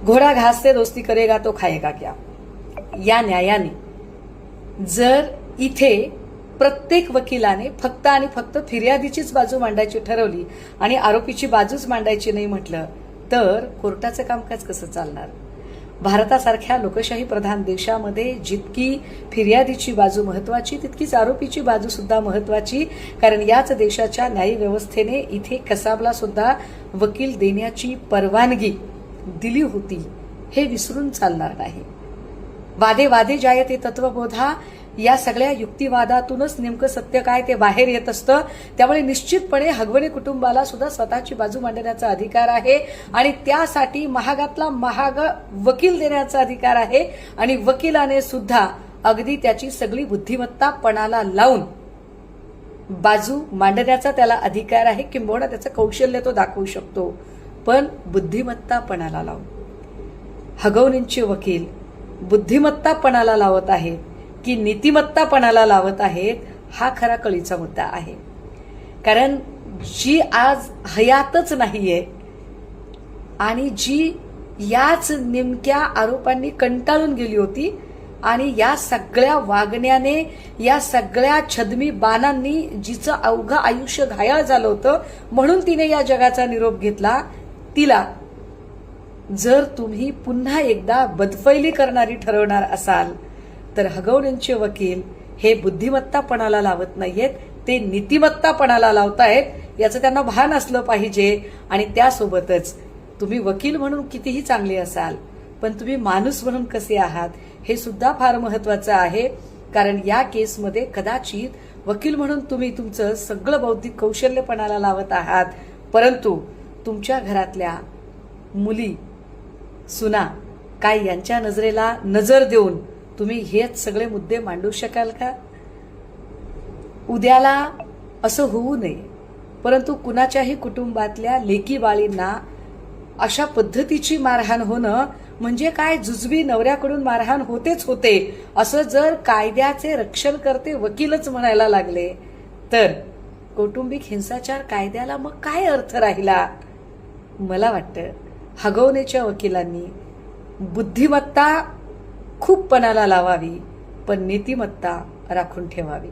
घोडा घास से दोस्ती करेगा तो खाएगा क्या, या न्यायाने जर इथे प्रत्येक वकिलाने फक्त आणि फक्त फिर्यादीचीच बाजू मांडायची ठरवली आणि आरोपीची बाजूच मांडायची नाही म्हटलं तर कोर्टाचं कामकाज कसं चालणार? भारतासारख्या लोकशाही प्रधान देशामध्ये जितकी फिर्यादीची बाजू महत्वाची तितकीच आरोपीची बाजू सुद्धा महत्वाची, कारण याच देशाच्या न्याय व्यवस्थेने इथे कसाबला सुद्धा वकील देण्याची परवानगी दिली होती, हे विसरून चालणार नाही. वादे वादे जायते तत्वबोधा या सगळ्या युक्तिवादातूनच नेमकं सत्य काय ते बाहेर येत असतं. त्यामुळे निश्चितपणे हगवणे कुटुंबाला सुद्धा स्वतःची बाजू मांडण्याचा अधिकार आहे आणि त्यासाठी महागातला महाग वकील देण्याचा अधिकार आहे. आणि वकिलाने सुद्धा अगदी त्याची सगळी बुद्धिमत्ता पणाला लावून बाजू मांडण्याचा त्याला अधिकार आहे, किंबहुना त्याचं कौशल्य तो दाखवू शकतो. पण बुद्धिमत्ता पणाला लावून हगवणींचे वकील बुद्धिमत्ता पणाला लावत आहेत की नीतिमत्ता पणाला लावत आहेत, हा खरा कळीचा मुद्दा आहे. कारण जी आज हयातच नाहीये आणि जी याच नेमक्या आरोपांनी कंटाळून गेली होती आणि या सगळ्या वागण्याने, या सगळ्या छद्मी बाणांनी जिचं अवघं आयुष्य घायाळ झालं होतं म्हणून तिने या जगाचा निरोप घेतला, तिला जर तुम्ही पुन्हा एकदा बदफैली करणारी ठरवणार असाल तर हगवणींचे वकील हे बुद्धिमत्तापणाला लावत नाहीयेत, ते नीतिमत्तापणाला लावतायत, याचं त्यांना भान असलं पाहिजे. आणि त्यासोबतच तुम्ही वकील म्हणून कितीही चांगले असाल पण तुम्ही माणूस म्हणून कसे आहात हे सुद्धा फार महत्वाचं आहे. कारण या केसमध्ये कदाचित वकील म्हणून तुम्ही तुमचं सगळं बौद्धिक कौशल्य पणाला लावत आहात, परंतु तुमच्या घरातल्या मुली सुना काय यांच्या नजरेला नजर देऊन तुम्ही हेच सगळे मुद्दे मांडू शकाल का? उद्याला असं होऊ नये, परंतु कुणाच्याही कुटुंबातल्या लेकी बाळींना अशा पद्धतीची मारहाण होणं म्हणजे काय, जुजबी नवऱ्याकडून मारहाण होतेच होते असं जर कायद्याचे रक्षण करते वकीलच म्हणायला लागले तर कौटुंबिक हिंसाचार कायद्याला मग काय अर्थ राहिला? मला वाटतं हगवणेच्या वकिलांनी बुद्धिमत्ता खूप पणाला लावावी पण नीतिमत्ता राखून ठेवावी.